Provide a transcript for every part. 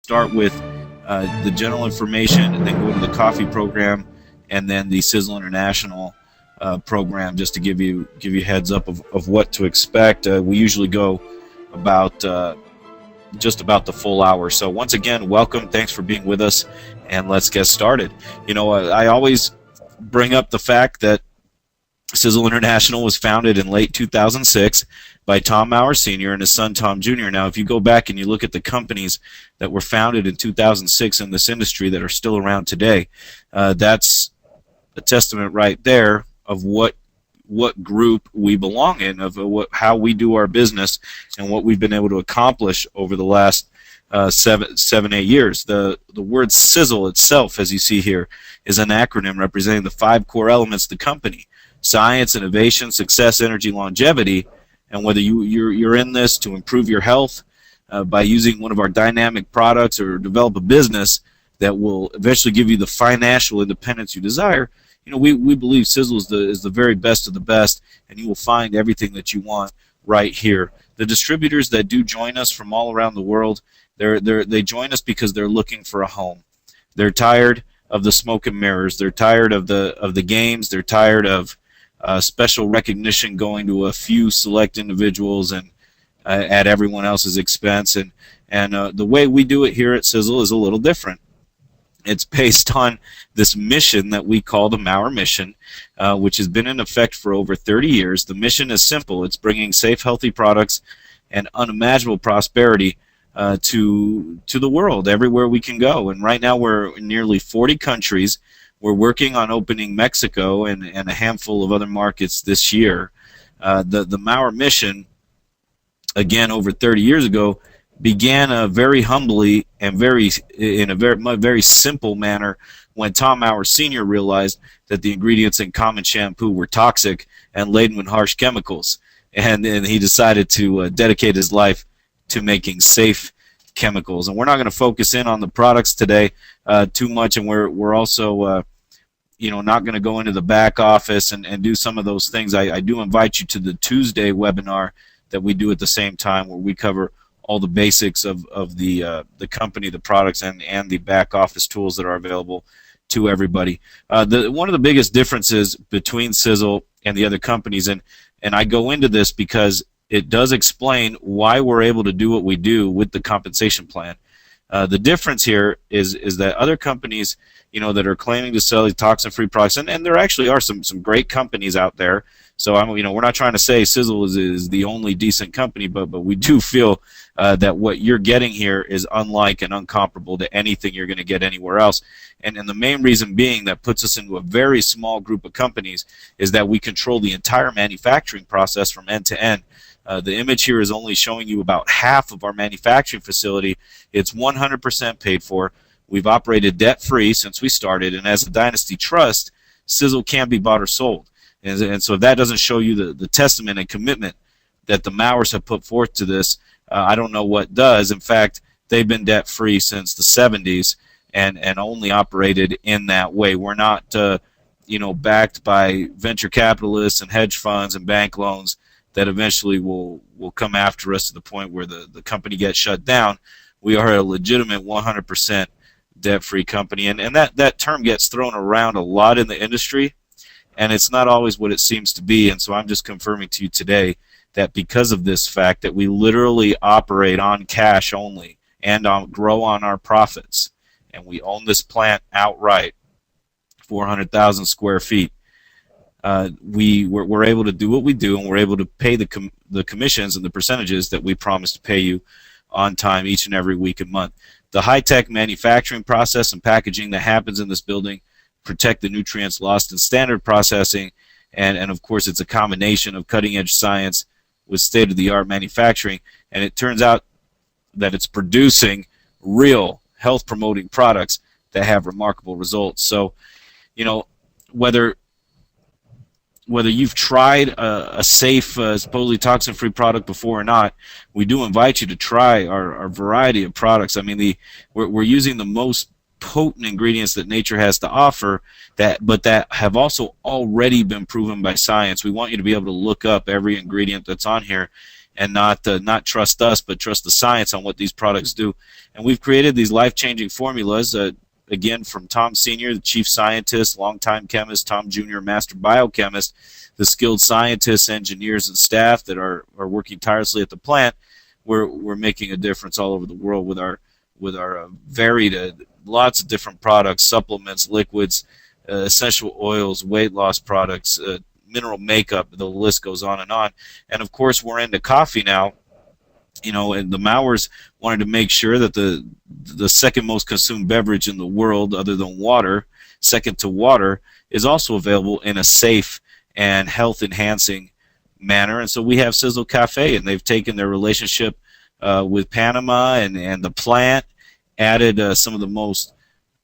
start with the general information, and then go to the coffee program, and then the Sizzle International program, just to give you heads up of what to expect. We usually go about just about the full hour. So once again, welcome. Thanks for being with us, and let's get started. I always bring up the fact that Sizzle International was founded in late 2006 by Tom Maurer Sr. and his son Tom Jr. Now, if you go back and you look at the companies that were founded in 2006 in this industry that are still around today, that's a testament right there of what group we belong in, of how we do our business, and what we've been able to accomplish over the last 8 years. The word Sizzle itself, as you see here, is an acronym representing the 5 core elements of the company: science, innovation, success, energy, longevity. And whether you're in this to improve your health by using one of our dynamic products, or develop a business that will eventually give you the financial independence you desire, we believe Sizzle is the very best of the best, and you will find everything that you want right here. The distributors that do join us from all around the world, they join us because they're looking for a home. They're tired of the smoke and mirrors. They're tired of the games. They're tired of special recognition going to a few select individuals and at everyone else's expense. And the way we do it here at Sizzle is a little different. It's based on this mission that we call the Maurer Mission, which has been in effect for over 30 years. The mission is simple. It's bringing safe, healthy products and unimaginable prosperity to the world, everywhere we can go. And right now we're in nearly 40 countries. We're working on opening Mexico and a handful of other markets this year. The Maurer Mission, again, over 30 years ago, began very humbly and in a very simple manner when Tom Maurer Sr. realized that the ingredients in common shampoo were toxic and laden with harsh chemicals. And he decided to dedicate his life to making safe chemicals. And we're not going to focus in on the products today too much, and we're also not going to go into the back office and do some of those things. I do invite you to the Tuesday webinar that we do at the same time, where we cover all the basics of the company, the products, and the back office tools that are available to everybody. One of the biggest differences between Sizzle and the other companies, and I go into this because it does explain why we're able to do what we do with the compensation plan. The difference here is that other companies, that are claiming to sell these toxin-free products, and there actually are some great companies out there. So we're not trying to say Sizzle is the only decent company, but we do feel that what you're getting here is unlike and uncomparable to anything you're going to get anywhere else. And the main reason being that puts us into a very small group of companies is that we control the entire manufacturing process from end to end. The image here is only showing you about half of our manufacturing facility. It's 100% paid for. We've operated debt-free since we started, and as a Dynasty Trust, Sizzle can't be bought or sold. And so if that doesn't show you the testament and commitment that the Maurers have put forth to this, I don't know what does. In fact, they've been debt-free since the 70s and only operated in that way. We're not backed by venture capitalists and hedge funds and bank loans that eventually will come after us to the point where the company gets shut down. We are a legitimate 100% debt-free company, and that term gets thrown around a lot in the industry, and it's not always what it seems to be. And so I'm just confirming to you today that because of this fact that we literally operate on cash only and grow on our profits, and we own this plant outright, 400,000 square feet, we're able to do what we do, and we're able to pay the commissions and the percentages that we promise to pay you on time each and every week and month. The high-tech manufacturing process and packaging that happens in this building protect the nutrients lost in standard processing, and of course it's a combination of cutting-edge science with state-of-the-art manufacturing, and it turns out that it's producing real health-promoting products that have remarkable results. So, whether you've tried a safe, supposedly toxin-free product before or not, we do invite you to try our variety of products. I mean, we're using the most potent ingredients that nature has to offer, but that have also already been proven by science. We want you to be able to look up every ingredient that's on here and not trust us, but trust the science on what these products do. And we've created these life-changing formulas. Again, from Tom Sr., the chief scientist, longtime chemist, Tom Jr., master biochemist, the skilled scientists, engineers, and staff that are working tirelessly at the plant. We're making a difference all over the world with our varied, lots of different products, supplements, liquids, essential oils, weight loss products, mineral makeup. The list goes on. And of course, we're into coffee now. And the Mauers wanted to make sure that the second most consumed beverage in the world, other than water, second to water, is also available in a safe and health-enhancing manner. And so we have Sisel Cafe, and they've taken their relationship with Panama and the plant, added some of the most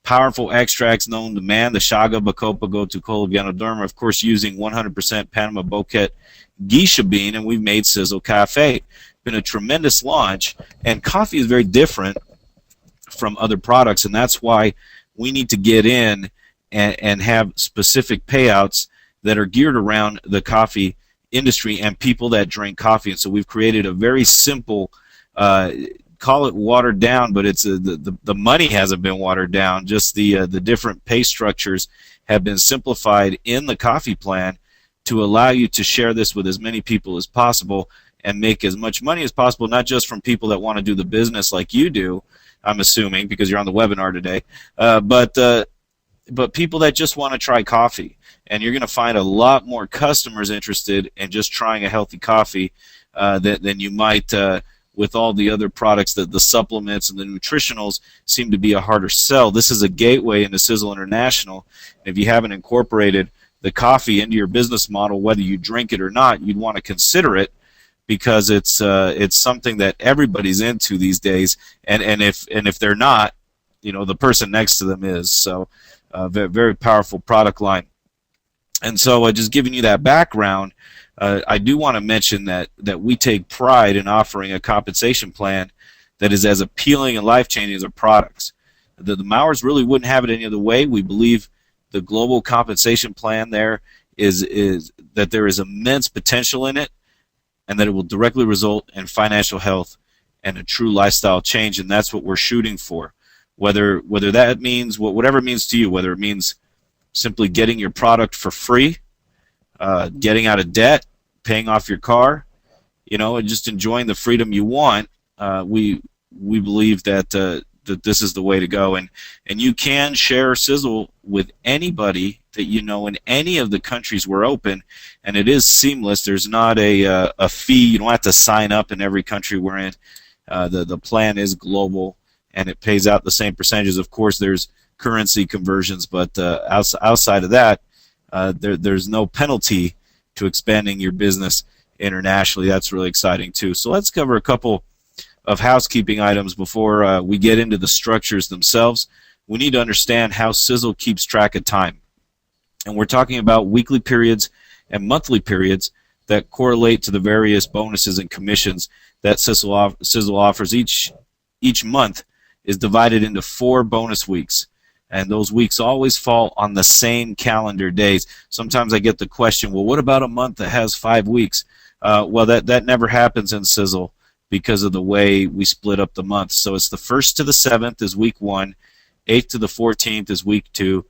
powerful extracts known to man, the Chaga, Bacopa, Gotucola, Ganoderma, of course using 100% Panama Bouquet geisha bean, and we've made Sisel Cafe. Been a tremendous launch, and coffee is very different from other products, and that's why we need to get in and have specific payouts that are geared around the coffee industry and people that drink coffee. And so we've created a very simple, call it watered down, but it's the money hasn't been watered down. Just the different pay structures have been simplified in the coffee plan to allow you to share this with as many people as possible and make as much money as possible, not just from people that want to do the business like you do, I'm assuming, because you're on the webinar today, but people that just want to try coffee. And you're going to find a lot more customers interested in just trying a healthy coffee than you might with all the other products. That the supplements and the nutritionals seem to be a harder sell. This is a gateway into Sisel International. If you haven't incorporated the coffee into your business model, whether you drink it or not, you'd want to consider it, because it's something that everybody's into these days, and if they're not, the person next to them is. So very, very powerful product line. And so just giving you that background, I do want to mention that we take pride in offering a compensation plan that is as appealing and life-changing as our products. The Mauers really wouldn't have it any other way. We believe the global compensation plan there is that there is immense potential in it, and that it will directly result in financial health and a true lifestyle change, and that's what we're shooting for. Whether that means whatever it means to you, whether it means simply getting your product for free, getting out of debt, paying off your car, and just enjoying the freedom you want, we believe that that this is the way to go. And you can share Sisel with anybody that you know in any of the countries we're open, and it is seamless. There's not a fee. You don't have to sign up in every country we're in. The plan is global, and it pays out the same percentages. Of course, there's currency conversions, but outside of that, there's no penalty to expanding your business internationally. That's really exciting too. So let's cover a couple of housekeeping items before we get into the structures themselves. We need to understand how Sisel keeps track of time. And we're talking about weekly periods and monthly periods that correlate to the various bonuses and commissions that Sisel offers. Each month is divided into 4 bonus weeks, and those weeks always fall on the same calendar days. Sometimes I get the question, well, what about a month that has 5 weeks? Well, that never happens in Sisel because of the way we split up the month. So it's the 1st to the 7th is week 1, 8th to the 14th is week 2,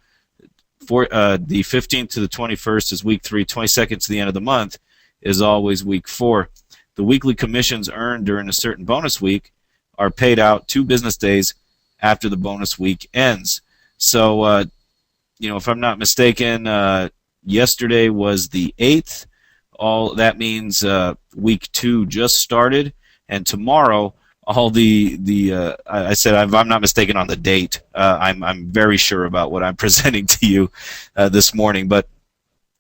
the 15th to the 21st is week 3, 22nd to the end of the month is always week 4. The weekly commissions earned during a certain bonus week are paid out 2 business days after the bonus week ends. So, if I'm not mistaken, yesterday was the 8th. That means week 2 just started, and tomorrow I said, if I'm not mistaken on the date, I'm very sure about what I'm presenting to you this morning, but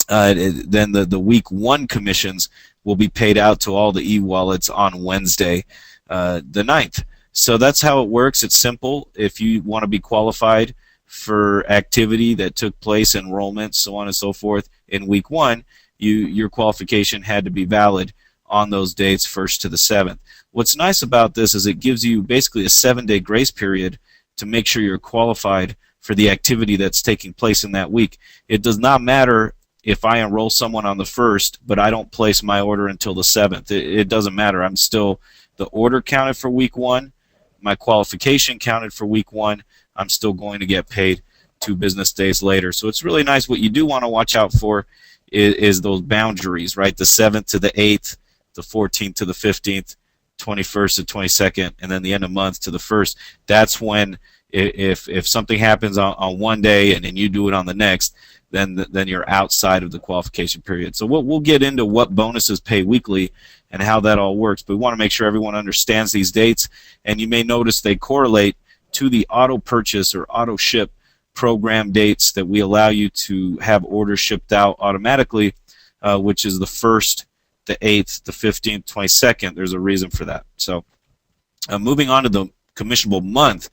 then the week 1 commissions will be paid out to all the e-wallets on Wednesday, the 9th. So that's how it works. It's simple. If you want to be qualified for activity that took place, enrollment, so on and so forth, in week 1, your qualification had to be valid on those dates, 1st to the 7th. What's nice about this is it gives you basically a 7-day grace period to make sure you're qualified for the activity that's taking place in that week. It does not matter if I enroll someone on the 1st, but I don't place my order until the 7th. It doesn't matter. I'm still, the order counted for week 1, my qualification counted for week 1. I'm still going to get paid 2 business days later. So it's really nice. What you do want to watch out for is those boundaries, right? The 7th to the 8th, the 14th to the 15th, 21st to 22nd, and then the end of month to the 1st. That's when, if something happens on one day and then you do it on the next, then you're outside of the qualification period. So we'll get into what bonuses pay weekly and how that all works, but we want to make sure everyone understands these dates, and you may notice they correlate to the auto purchase or auto ship program dates that we allow you to have orders shipped out automatically, which is the 1st, the 8th, the 15th, 22nd. There's a reason for that. So moving on to the commissionable month,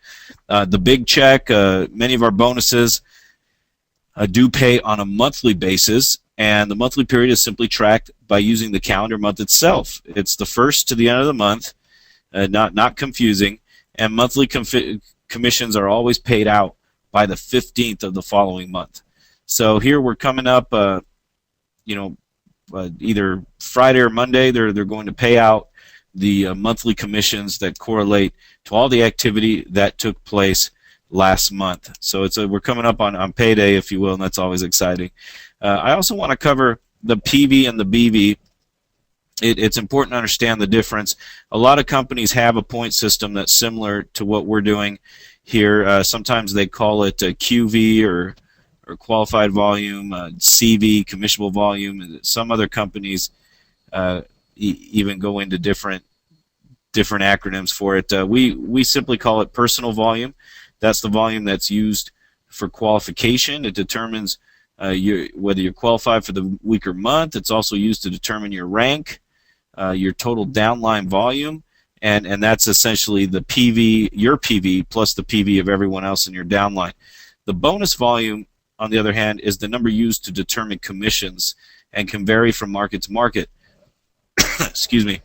the big check, many of our bonuses do pay on a monthly basis, and the monthly period is simply tracked by using the calendar month itself. It's the 1st to the end of the month, not confusing, and monthly commissions are always paid out by the 15th of the following month. So here we're coming up, either Friday or Monday, they're going to pay out the monthly commissions that correlate to all the activity that took place last month. So we're coming up on payday, if you will, and that's always exciting. I also want to cover the PV and the BV. It's important to understand the difference. A lot of companies have a point system that's similar to what we're doing here. Sometimes they call it QV or qualified volume, CV, commissionable volume. Some other companies even go into different acronyms for it. We simply call it personal volume. That's the volume that's used for qualification. It determines whether you're qualified for the week or month. It's also used to determine your rank, your total downline volume, and that's essentially the PV, your PV, plus the PV of everyone else in your downline. The bonus volume, on the other hand, is the number used to determine commissions and can vary from market to market. Excuse me.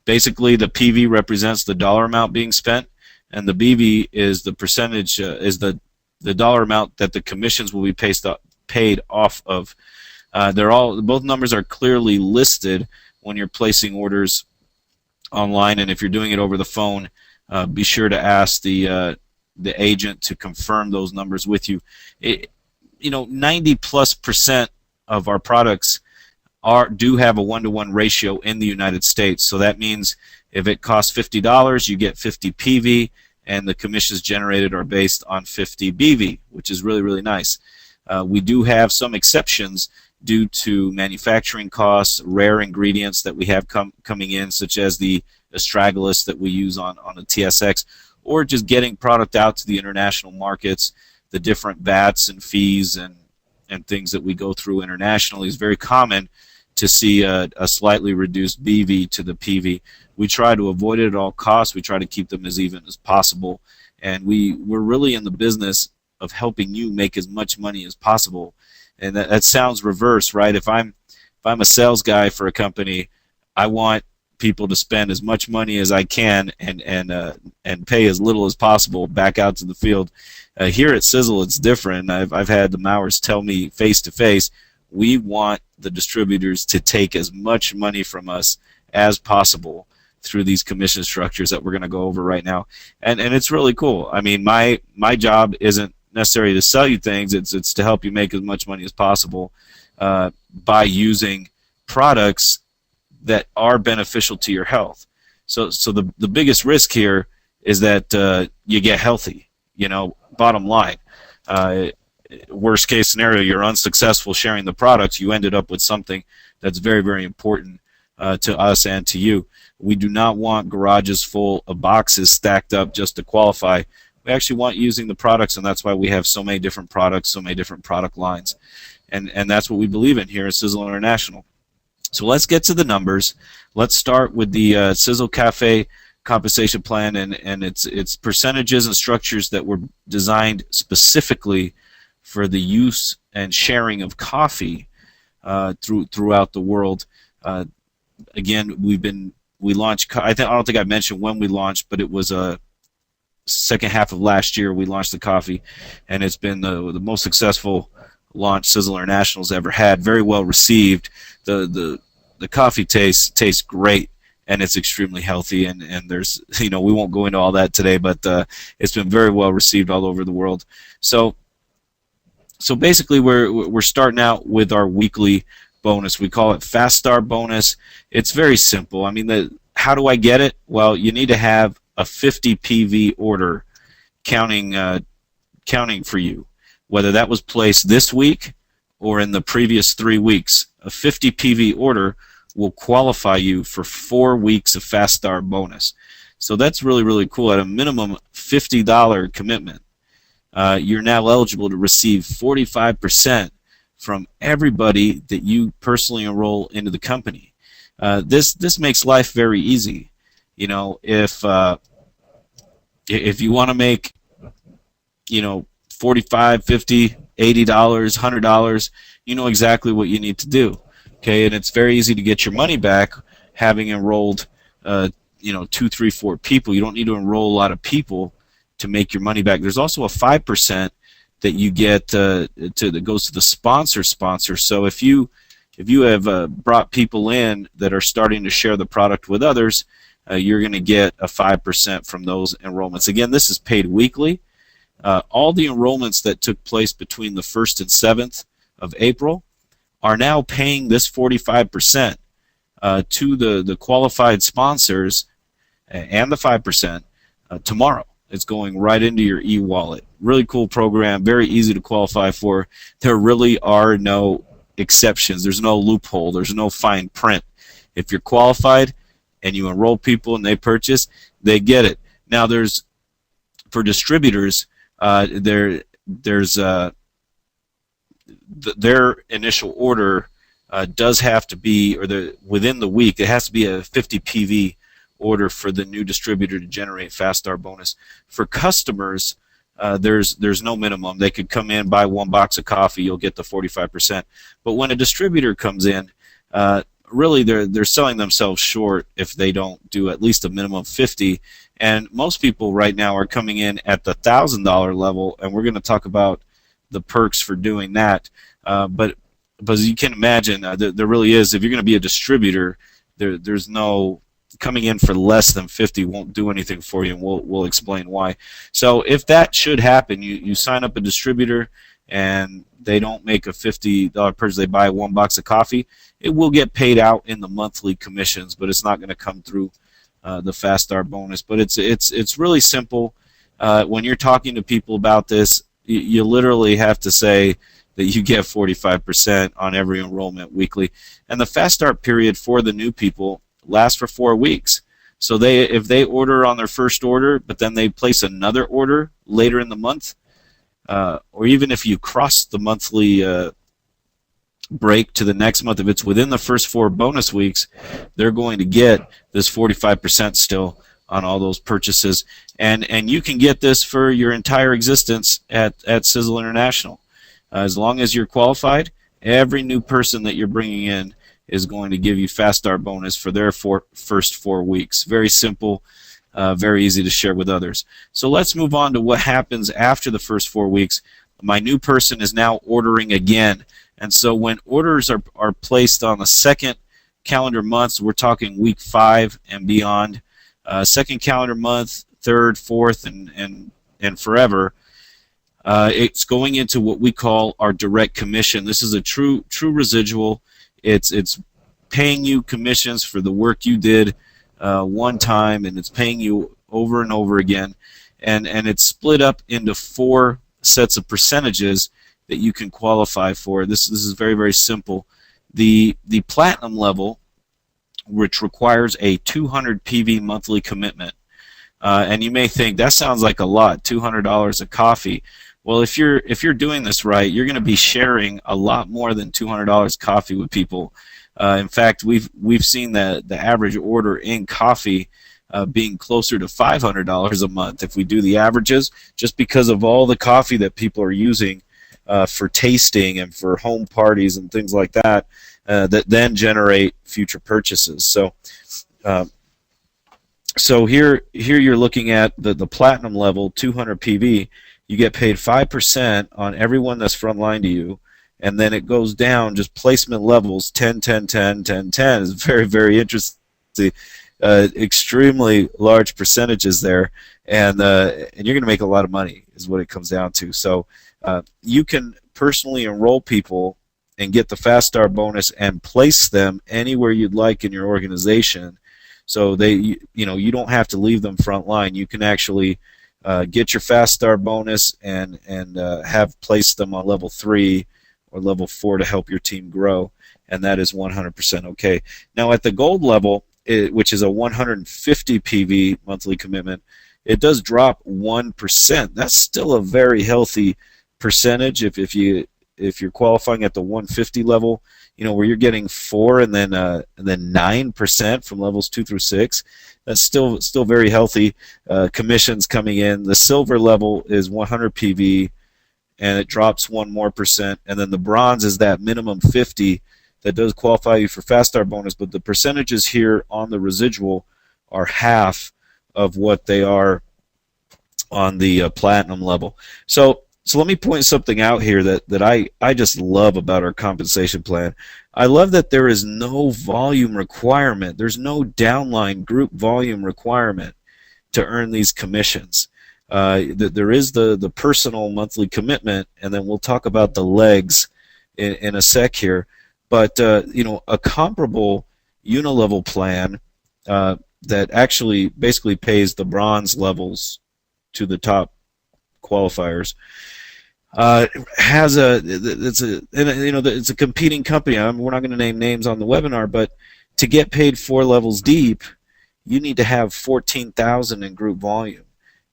Basically, the PV represents the dollar amount being spent, and the BV is the percentage, is the dollar amount that the commissions will be paid off of. Both numbers are clearly listed when you're placing orders online, and if you're doing it over the phone, be sure to ask the agent to confirm those numbers with you. 90+% of our products do have a 1-to-1 ratio in the United States. So that means if it costs $50, you get 50 PV, and the commissions generated are based on 50 BV, which is really, really nice. We do have some exceptions due to manufacturing costs, rare ingredients that we have coming in, such as the astragalus that we use on the TSX, or just getting product out to the international markets. The different VATs and fees and things that we go through internationally is very common to see a slightly reduced BV to the PV. We try to avoid it at all costs. We try to keep them as even as possible, and we're really in the business of helping you make as much money as possible. And that sounds reverse, right? If I'm a sales guy for a company, I want people to spend as much money as I can and pay as little as possible back out to the field. Here at Sisel, it's different. I've had the Mowers tell me face to face, we want the distributors to take as much money from us as possible through these commission structures that we're going to go over right now, and it's really cool. I mean, my job isn't necessarily to sell you things; it's to help you make as much money as possible by using products that are beneficial to your health. So the biggest risk here is that you get healthy. Bottom line. Worst case scenario, you're unsuccessful sharing the products. You ended up with something that's very, very important to us and to you. We do not want garages full of boxes stacked up just to qualify. We actually want using the products, and that's why we have so many different products, so many different product lines. And that's what we believe in here at Sisel International. So let's get to the numbers. Let's start with the Sisel Cafe compensation plan and its percentages and structures that were designed specifically for the use and sharing of coffee throughout the world. Again, we launched. I don't think I mentioned when we launched, but it was second half of last year we launched the coffee, and it's been the most successful launch Sisel International's ever had. Very well received. The coffee tastes great, and it's extremely healthy. And there's, we won't go into all that today, but it's been very well received all over the world. So basically, we're starting out with our weekly bonus. We call it Fast Start Bonus. It's very simple. I mean, how do I get it? Well, you need to have a 50 PV order counting for you, whether that was placed this week or in the previous 3 weeks. A 50 PV order will qualify you for 4 weeks of Fast Start Bonus. So that's really, really cool. At a minimum $50 commitment, you're now eligible to receive 45% from everybody that you personally enroll into the company. This makes life very easy. If you want to make, $45, $50, $80, $100, you know exactly what you need to do. Okay, and it's very easy to get your money back having enrolled, 2, 3, 4 people. You don't need to enroll a lot of people to make your money back. There's also a 5% that you get that goes to the sponsor. So if you have brought people in that are starting to share the product with others, you're going to get a 5% from those enrollments. Again, this is paid weekly. All the enrollments that took place between the 1st and 7th of April are now paying this 45% to the qualified sponsors and the 5% tomorrow. It's going right into your e-wallet. Really cool program, very easy to qualify for. There really are no exceptions. There's no loophole. There's no fine print. If you're qualified and you enroll people and they purchase, they get it. Now, for distributors, there's their initial order does have to be, within the week, it has to be a 50 PV order for the new distributor to generate Fast Start Bonus. For customers, there's no minimum. They could come in, buy 1 box of coffee, you'll get the 45%. But when a distributor comes in, really they're selling themselves short if they don't do at least a minimum of 50. And most people right now are coming in at the $1,000 level, and we're going to talk about the perks for doing that. But as you can imagine, there really is. If you're going to be a distributor, there's no coming in for less than 50 won't do anything for you, and we'll explain why. So if that should happen, you sign up a distributor and they don't make a $50 purchase, they buy 1 box of coffee, it will get paid out in the monthly commissions, but it's not going to come through the Fast Start Bonus. But it's really simple. When you're talking to people about this, you literally have to say that you get 45% on every enrollment weekly. And the Fast Start period for the new people lasts for 4 weeks. So if they order on their first order, but then they place another order later in the month, or even if you cross the monthly break to the next month, if it's within the first 4 bonus weeks, they're going to get this 45% still on all those purchases. And you can get this for your entire existence at Sisel International. As long as you're qualified, every new person that you're bringing in is going to give you Fast Start Bonus for their first 4 weeks. Very simple, very easy to share with others. So let's move on to what happens after the first 4 weeks. My new person is now ordering again. And so when orders are placed on the second calendar month, so we're talking week 5 and beyond, second calendar month, third, fourth, and forever, it's going into what we call our direct commission. This is a true residual. It's paying you commissions for the work you did one time, and it's paying you over and over again. And it's split up into 4 sets of percentages that you can qualify for. This is very, very simple. The platinum level, which requires a 200 PV monthly commitment. And you may think that sounds like a lot, $200 of coffee. Well, if you're doing this right, you're going to be sharing a lot more than $200 coffee with people. In fact, we've seen the average order in coffee being closer to $500 a month if we do the averages, just because of all the coffee that people are using for tasting and for home parties and things like that, that then generate future purchases. So here you're looking at the platinum level, 200 PV. You get paid 5% on everyone that's frontline to you, and then it goes down just placement levels 10, 10, 10, 10, 10. It's very, very interesting. Extremely large percentages there, and you're going to make a lot of money is what it comes down to. So you can personally enroll people and get the fast start bonus and place them anywhere you'd like in your organization. So you don't have to leave them front line. You can actually get your fast start bonus and have placed them on level 3 or level 4 to help your team grow, and that is 100% okay. Now at the gold level, which is a 150 PV monthly commitment, it does drop 1%. That's still a very healthy percentage if you're qualifying at the 150 level, where you're getting 4 and then 9% from levels 2 through 6. That's still very healthy. Commissions coming in. The silver level is 100 PV, and it drops 1 more percent. And then the bronze is that minimum 50 that does qualify you for fast start bonus, but the percentages here on the residual are half of what they are on the platinum level. So let me point something out here that I just love about our compensation plan. I love that there is no volume requirement. There's no downline group volume requirement to earn these commissions. There is the personal monthly commitment, and then we'll talk about the legs in a sec here. But a comparable unilevel plan that actually basically pays the bronze levels to the top qualifiers it's a competing company. We're not going to name names on the webinar, but to get paid 4 levels deep, you need to have 14,000 in group volume.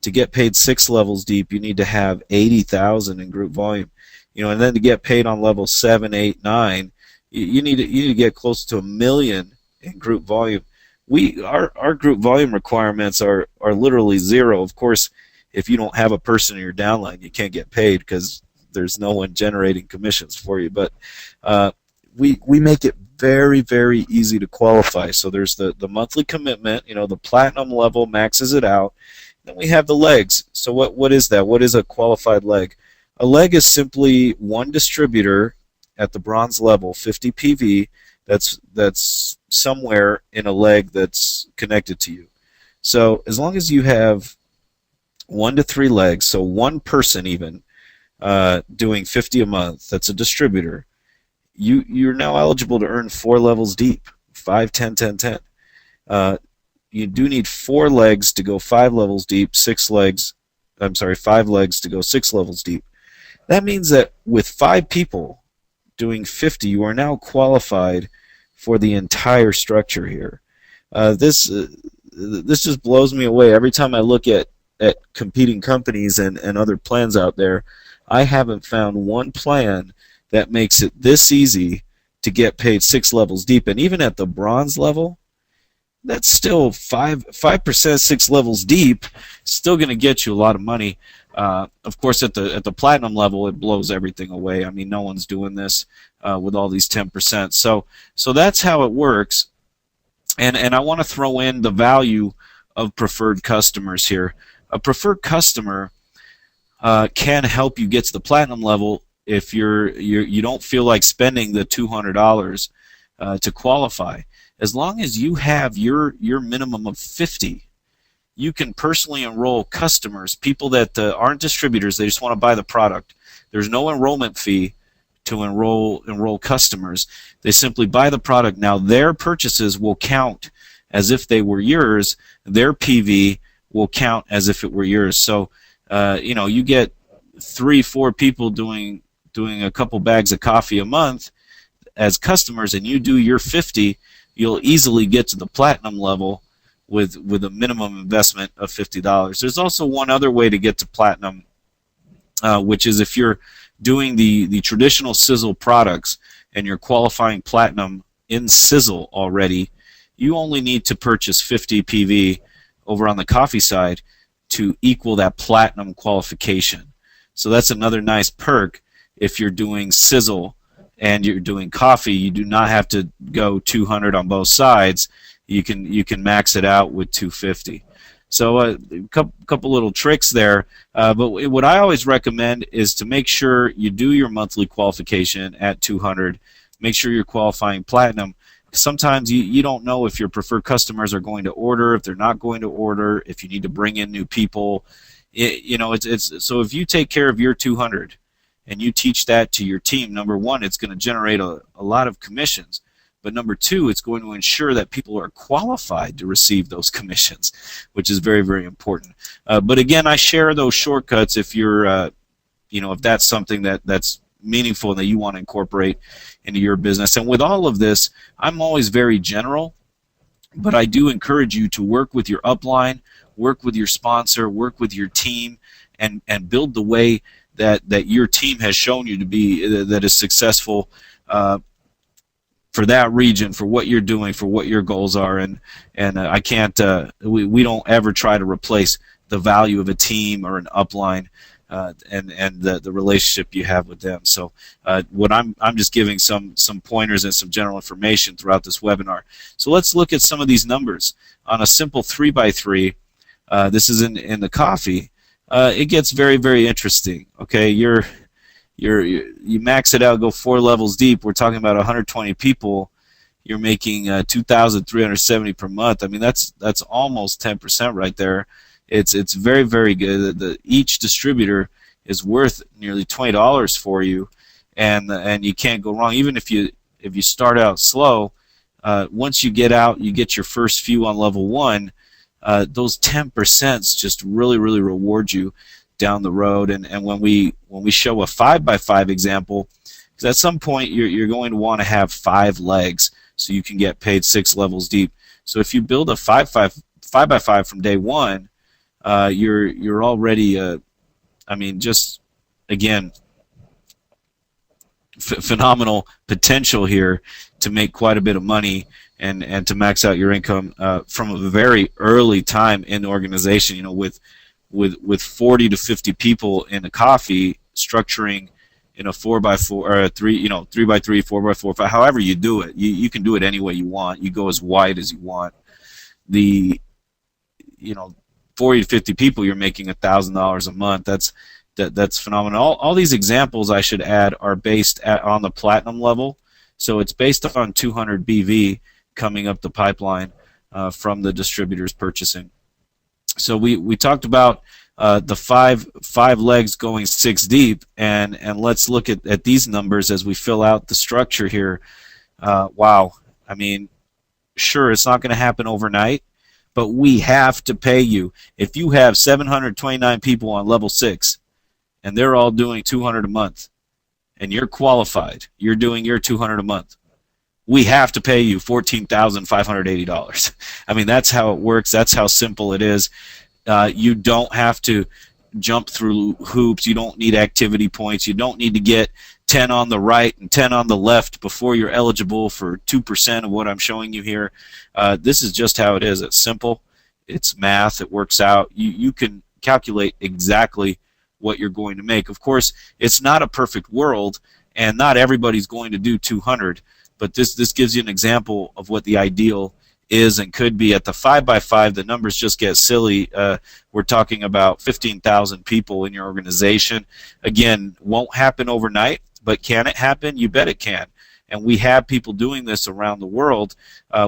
To get paid 6 levels deep, you need to have 80,000 in group volume. And then to get paid on level 7, 8, 9. You need to get close to 1 million in group volume. Our group volume requirements are literally 0. Of course, if you don't have a person in your downline, you can't get paid because there's no one generating commissions for you. But we make it very, very easy to qualify. So there's the monthly commitment. The platinum level maxes it out. Then we have the legs. So what is that? What is a qualified leg? A leg is simply one distributor at the bronze level, 50 PV, that's somewhere in a leg that's connected to you. So as long as you have 1 to 3 legs, so one person even doing 50 a month, that's a distributor, you're now eligible to earn 4 levels deep, 5, 10, 10, 10. You do need 4 legs to go 5 levels deep, 5 legs to go 6 levels deep. That means that with 5 people doing 50, you are now qualified for the entire structure here. This just blows me away. Every time I look at competing companies and other plans out there, I haven't found one plan that makes it this easy to get paid 6 levels deep. And even at the bronze level, that's still 5% 6 levels deep, still going to get you a lot of money. Of course, at the platinum level, it blows everything away. I mean, no one's doing this with all these 10%. So that's how it works. And I want to throw in the value of preferred customers here. A preferred customer can help you get to the platinum level if you don't feel like spending the $200 to qualify. As long as you have your minimum of 50, you can personally enroll customers, people that aren't distributors, they just want to buy the product. There's no enrollment fee to enroll customers. They simply buy the product. Now their purchases will count as if they were yours. Their PV will count as if it were yours. So you get 3-4 people doing a couple bags of coffee a month as customers, and you do your 50, you'll easily get to the platinum level with a minimum investment of $50. There's also one other way to get to platinum, which is if you're doing the traditional Sisel products and you're qualifying platinum in Sisel already, you only need to purchase 50 PV over on the coffee side to equal that platinum qualification. So that's another nice perk. If you're doing Sisel and you're doing coffee, you do not have to go 200 on both sides. You can max it out with 250. So a couple little tricks there. But what I always recommend is to make sure you do your monthly qualification at 200. Make sure you're qualifying platinum. Sometimes you don't know if your preferred customers are going to order, if they're not going to order, if you need to bring in new people. It's so if you take care of your 200 and you teach that to your team, number one, it's going to generate a lot of commissions. But number two, it's going to ensure that people are qualified to receive those commissions, which is very, very important. But again, I share those shortcuts if you're, if that's something that's meaningful and that you want to incorporate into your business. And with all of this, I'm always very general, but I do encourage you to work with your upline, work with your sponsor, work with your team, and build the way that your team has shown you to be, that is successful for that region, for what you're doing, for what your goals are. And I can't, we don't ever try to replace the value of a team or an upline and the relationship you have with them. So what I'm just giving some pointers and some general information throughout this webinar. So let's look at some of these numbers. On a simple 3x3, this is in the coffee, it gets very, very interesting. Okay, you max it out, go 4 levels deep. We're talking about 120 people. You're making 2,370 per month. I mean, that's almost 10% right there. It's very, very good. Each distributor is worth nearly $20 for you, and you can't go wrong. Even if you start out slow, once you get out, you get your first few on level 1. Those 10% just really, really reward you down the road. And when we show a 5x5 example, because at some point you're going to want to have 5 legs so you can get paid 6 levels deep. So if you build a 5x5 from day 1, you're already I mean, just again, phenomenal potential here to make quite a bit of money and to max out your income from a very early time in the organization. With 40 to 50 people in a coffee, structuring in a 4x4 or a 3x3, 4x4, 5, however you do it. You can do it any way you want. You go as wide as you want. 40 to 50 people, you're making $1,000 a month. That's phenomenal. All these examples, I should add, are based on the platinum level. So it's based on 200 BV coming up the pipeline from the distributors purchasing. So we talked about the five legs going 6 deep, and let's look at these numbers as we fill out the structure here. Wow, I mean, sure, it's not going to happen overnight, but we have to pay you. If you have 729 people on level 6, and they're all doing 200 a month, and you're qualified, you're doing your 200 a month, we have to pay you $14,580. I mean, that's how it works. That's how simple it is. You don't have to jump through hoops. You don't need activity points. You don't need to get 10 on the right and 10 on the left before you're eligible for 2% of what I'm showing you here. This is just how it is. It's simple. It's math. It works out. You can calculate exactly what you're going to make. Of course, it's not a perfect world, and not everybody's going to do 200. But this gives you an example of what the ideal is and could be. At the 5x5, the numbers just get silly. We're talking about 15,000 people in your organization. Again, won't happen overnight, but can it happen? You bet it can. And we have people doing this around the world.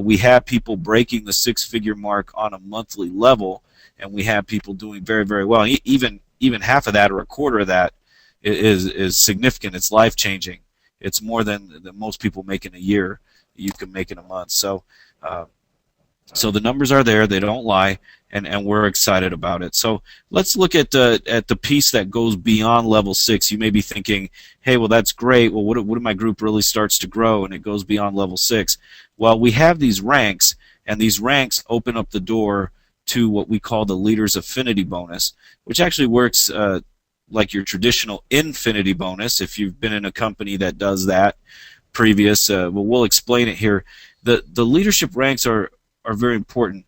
We have people breaking the 6-figure mark on a monthly level, and we have people doing very, very well. Even half of that or a quarter of that is significant. It's life-changing. It's more than most people make in a year. You can make in a month. So the numbers are there. They don't lie, and we're excited about it. So let's look at the piece that goes beyond level 6. You may be thinking, hey, well, that's great. Well, what if my group really starts to grow and it goes beyond level 6? Well, we have these ranks, and these ranks open up the door to what we call the Leader's Affinity Bonus, which actually works like your traditional infinity bonus, if you've been in a company that does that previous. Well, we'll explain it here. The leadership ranks are very important.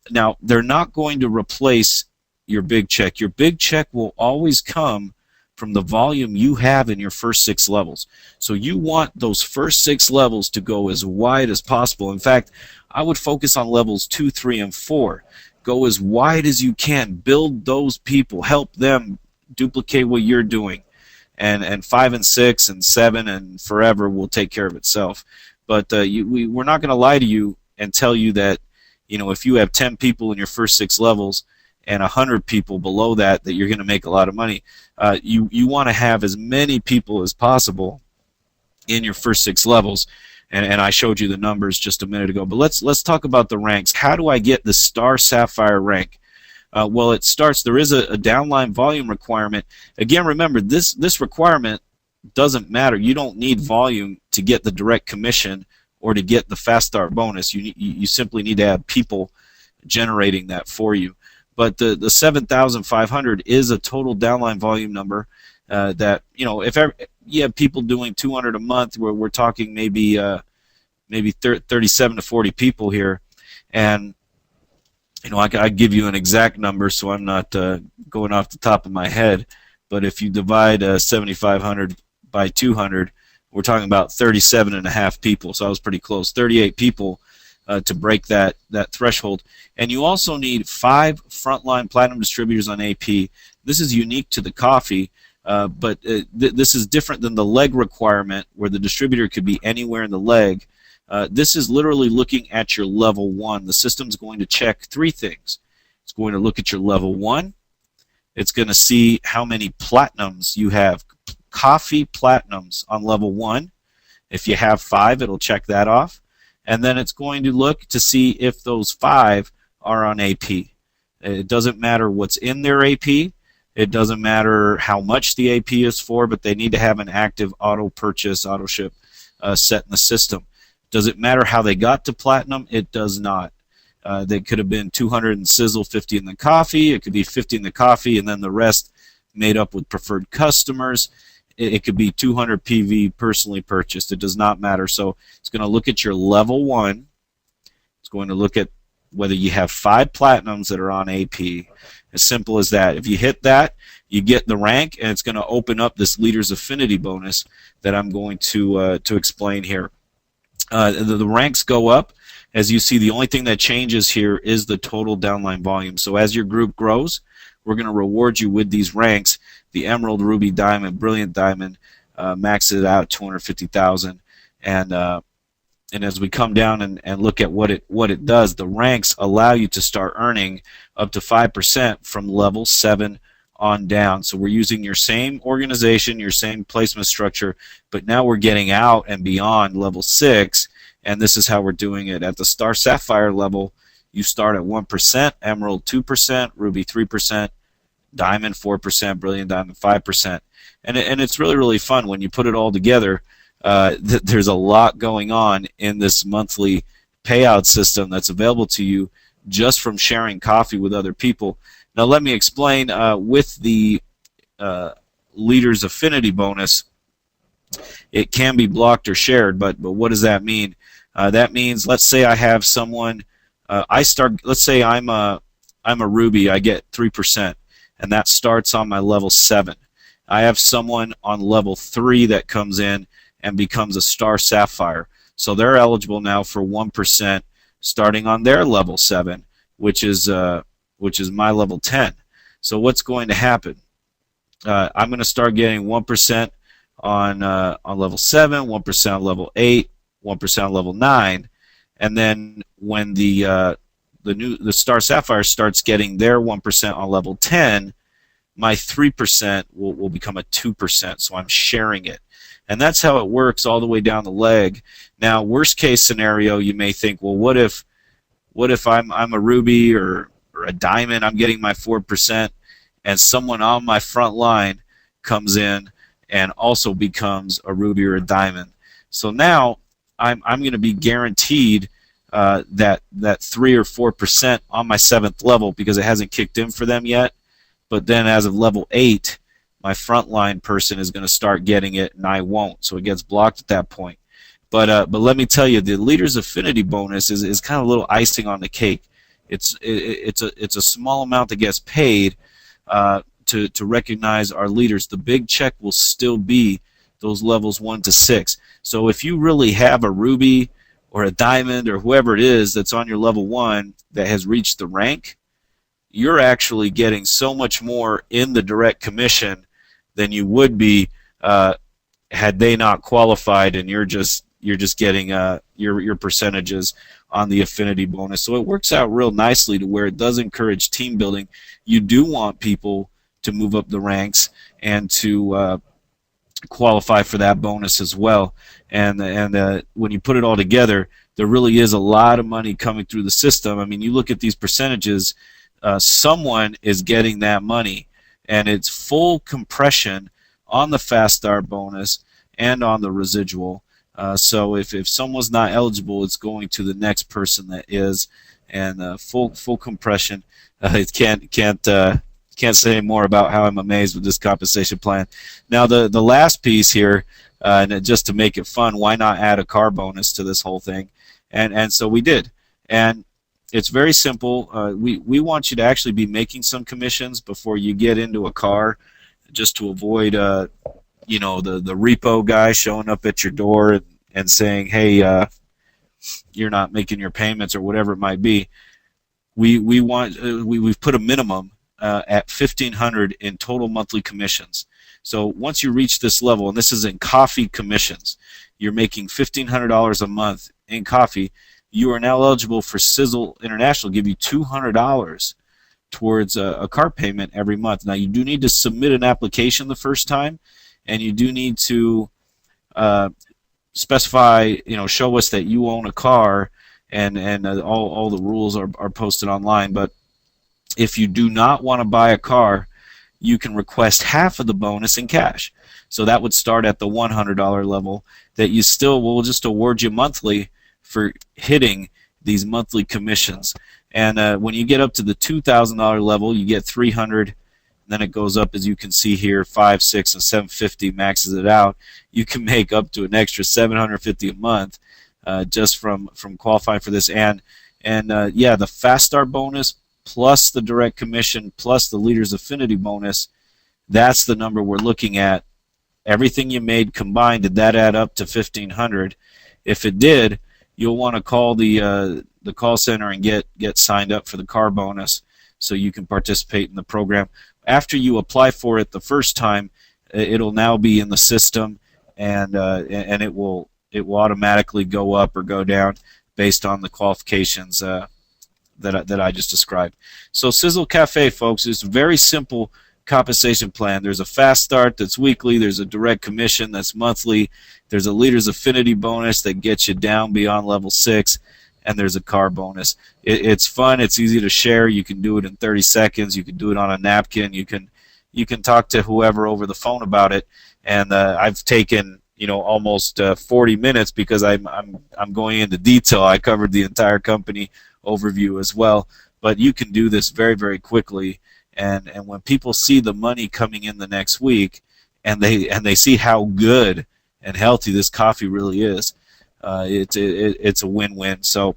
Now, they're not going to replace your big check. Your big check will always come from the volume you have in your first 6 levels. So you want those first 6 levels to go as wide as possible. In fact, I would focus on levels 2, 3, and 4. Go as wide as you can. Build those people. Help them duplicate what you're doing. And 5 and 6 and 7 and forever will take care of itself. But we're not going to lie to you and tell you that, if you have 10 people in your first 6 levels and 100 people below that you're going to make a lot of money. You want to have as many people as possible in your first 6 levels. And I showed you the numbers just a minute ago. But let's talk about the ranks. How do I get the Star Sapphire rank? Well, it starts. There is a downline volume requirement. Again, remember this requirement doesn't matter. You don't need volume to get the direct commission or to get the fast start bonus. You simply need to have people generating that for you. But the 7,500 is a total downline volume number. That if you have people doing 200 a month, where we're talking maybe 37 to 40 people here, and I give you an exact number, so I'm not going off the top of my head. But if you divide 7,500 by 200, we're talking about 37 and a half people. So I was pretty close. 38 people to break that threshold. And you also need 5 frontline platinum distributors on AP. This is unique to the coffee. But this is different than the leg requirement, where the distributor could be anywhere in the leg. This is literally looking at your level 1. The system's going to check 3 things. It's going to look at your level 1. It's going to see how many platinums you have, coffee platinums on level 1. If you have 5, it'll check that off. And then it's going to look to see if those 5 are on AP. It doesn't matter what's in their AP. It doesn't matter how much the AP is for, but they need to have an active auto purchase, auto ship set in the system. Does it matter how they got to platinum? It does not. They could have been 200 in Sisel, 50 in the coffee. It could be 50 in the coffee, and then the rest made up with preferred customers. It could be 200 PV personally purchased. It does not matter. So it's going to look at your level 1. It's going to look at whether you have 5 platinums that are on AP. As simple as that. If you hit that, you get the rank, and it's going to open up this Leader's Affinity bonus that I'm going to explain here. The ranks go up. As you see, the only thing that changes here is the total downline volume. So as your group grows, we're going to reward you with these ranks. The Emerald, Ruby, Diamond, Brilliant Diamond, max it out 250,000, and as we come down and look at what it does, the ranks allow you to start earning up to 5% from level 7 on down. So we're using your same organization, your same placement structure, but now we're getting out and beyond level 6, and this is how we're doing it. At the Star Sapphire level, you start at 1%, Emerald 2%, Ruby 3%, Diamond 4%, Brilliant Diamond 5%. And it's really, really fun when you put it all together. There's a lot going on in this monthly payout system that's available to you just from sharing coffee with other people. Now let me explain. With the Leader's Affinity bonus, it can be blocked or shared, but what does that mean? That means, let's say I have someone, let's say I'm a Ruby, I get 3%, and that starts on my level 7. I have someone on level 3 that comes in and becomes a Star Sapphire. So they're eligible now for 1% starting on their level 7, which is my level 10. So what's going to happen? I'm going to start getting 1% on level 7, 1% on level 8, 1% on level 9, and then when the Star Sapphire starts getting their 1% on level 10, my 3% will become a 2%. So I'm sharing it. And that's how it works all the way down the leg. Now, worst case scenario, you may think, well, what if I'm a Ruby or a Diamond, I'm getting my 4%, and someone on my front line comes in and also becomes a Ruby or a Diamond. So now I'm going to be guaranteed that 3 or 4% on my 7th level because it hasn't kicked in for them yet. But then as of level 8, my frontline person is going to start getting it, and I won't. So it gets blocked at that point. But let me tell you, the Leader's Affinity bonus is kind of a little icing on the cake. It's a small amount that gets paid to recognize our leaders. The big check will still be those levels 1 to 6. So if you really have a Ruby or a Diamond or whoever it is that's on your level 1 that has reached the rank, you're actually getting so much more in the direct commission than you would be had they not qualified, and you're just getting your percentages on the affinity bonus. So it works out real nicely to where it does encourage team building. You do want people to move up the ranks and to qualify for that bonus as well. And when you put it all together, there really is a lot of money coming through the system. I mean, you look at these percentages, someone is getting that money, and it's full compression on the fast start bonus and on the residual. So if someone's not eligible, it's going to the next person that is, and full compression. It can't say more about how I'm amazed with this compensation plan. Now the last piece here, and just to make it fun, why not add a car bonus to this whole thing? And so we did, and it's very simple. We want you to actually be making some commissions before you get into a car, just to avoid the repo guy showing up at your door and saying, hey, you're not making your payments or whatever it might be. We've put a minimum at $1,500 in total monthly commissions. So once you reach this level, and this is in coffee commissions, you're making $1,500 a month in coffee, you are now eligible for Sisel International, give you $200 towards a car payment every month. Now you do need to submit an application the first time, and you do need to specify, show us that you own a car, and all the rules are posted online. But if you do not want to buy a car, you can request half of the bonus in cash. So that would start at the $100 level that you still will just award you monthly for hitting these monthly commissions. And when you get up to the $2,000 level, you get $300. Then it goes up, as you can see here, 5, 6, and 750 maxes it out. You can make up to an extra $750 a month just from qualifying for this. And yeah, the fast start bonus plus the direct commission plus the leaders affinity bonus, that's the number we're looking at. Everything you made combined, did that add up to $1,500? If it did, you'll want to call the call center and get signed up for the car bonus so you can participate in the program. After you apply for it the first time, it'll now be in the system, and it will automatically go up or go down based on the qualifications that I just described. So Sisel Cafe, folks, is a very simple compensation plan. There's a fast start that's weekly. There's a direct commission that's monthly. There's a leaders affinity bonus that gets you down beyond level 6. And there's a car bonus. It's fun. It's easy to share. You can do it in 30 seconds. You can do it on a napkin. You can talk to whoever over the phone about it. And I've taken almost 40 minutes because I'm going into detail. I covered the entire company overview as well. But you can do this very, very quickly. And when people see the money coming in the next week, and they see how good and healthy this coffee really is, it's a win-win. So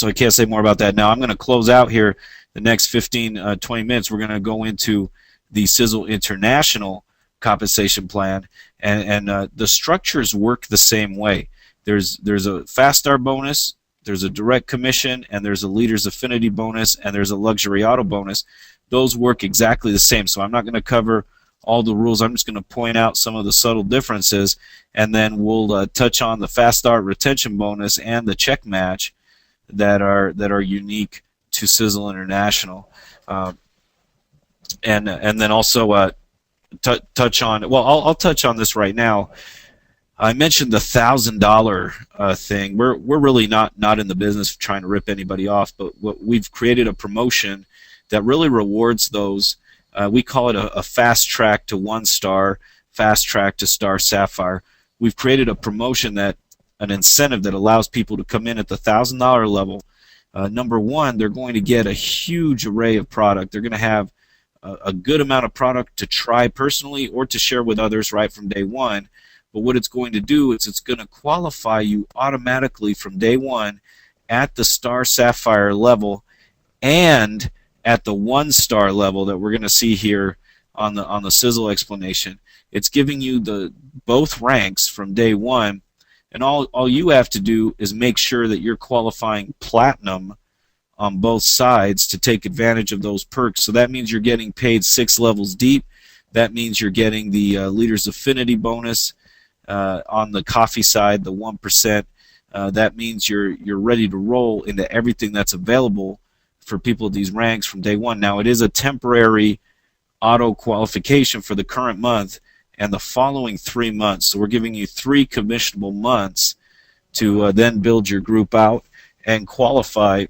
I can't say more about that now. I'm going to close out here the next 15, 20 minutes. We're going to go into the Sisel International compensation plan, and the structures work the same way. There's a fast start bonus, there's a direct commission, and there's a leaders affinity bonus, and there's a luxury auto bonus. Those work exactly the same. So I'm not going to cover all the rules. I'm just going to point out some of the subtle differences, and then we'll touch on the fast start retention bonus and the check match that are unique to Sisel International, and then also touch on. Well, I'll touch on this right now. I mentioned the $1,000 thing. We're really not in the business of trying to rip anybody off, but we've created a promotion that really rewards those. We call it a fast track to 1-star, fast track to star sapphire. We've created a promotion, an incentive that allows people to come in at the $1,000 level. Number one, they're going to get a huge array of product. They're going to have a good amount of product to try personally or to share with others right from day one. But what it's going to do is it's going to qualify you automatically from day one at the star sapphire level and at the 1-star level that we're going to see here on the Sisel explanation. It's giving you both ranks from day one, and all you have to do is make sure that you're qualifying platinum on both sides to take advantage of those perks. So that means you're getting paid 6 levels deep. That means you're getting the Leaders Affinity bonus on the coffee side, the 1%. That means you're ready to roll into everything that's available for people at these ranks from day one. Now, it is a temporary auto qualification for the current month and the following 3 months. So we're giving you 3 commissionable months to then build your group out and qualify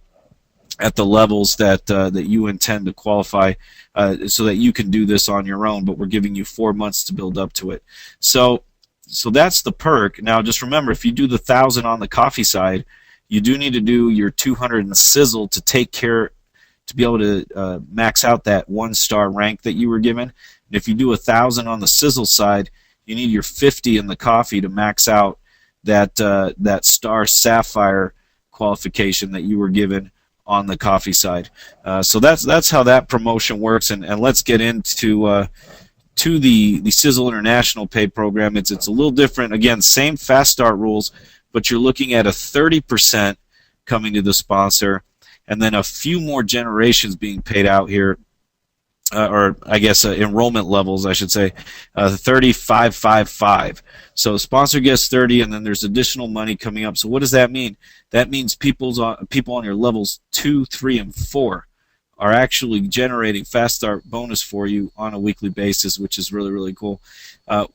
at the levels that that you intend to qualify, so that you can do this on your own. But we're giving you 4 months to build up to it. So that's the perk. Now, just remember, if you do the 1,000 on the coffee side, you do need to do your 200 in the Sizzle to take care, to be able to max out that 1-star rank that you were given. And if you do 1,000 on the Sizzle side, you need your 50 in the coffee to max out that that Star Sapphire qualification that you were given on the coffee side. So that's how that promotion works. And let's get into to the Sizzle International Pay program. It's a little different. Again, same fast start rules, but you're looking at a 30% coming to the sponsor, and then a few more generations being paid out here, or I guess enrollment levels, I should say, 35.55. So sponsor gets 30, and then there's additional money coming up. So what does that mean? That means people on your levels 2, 3, and 4 are actually generating fast start bonus for you on a weekly basis, which is really, really cool.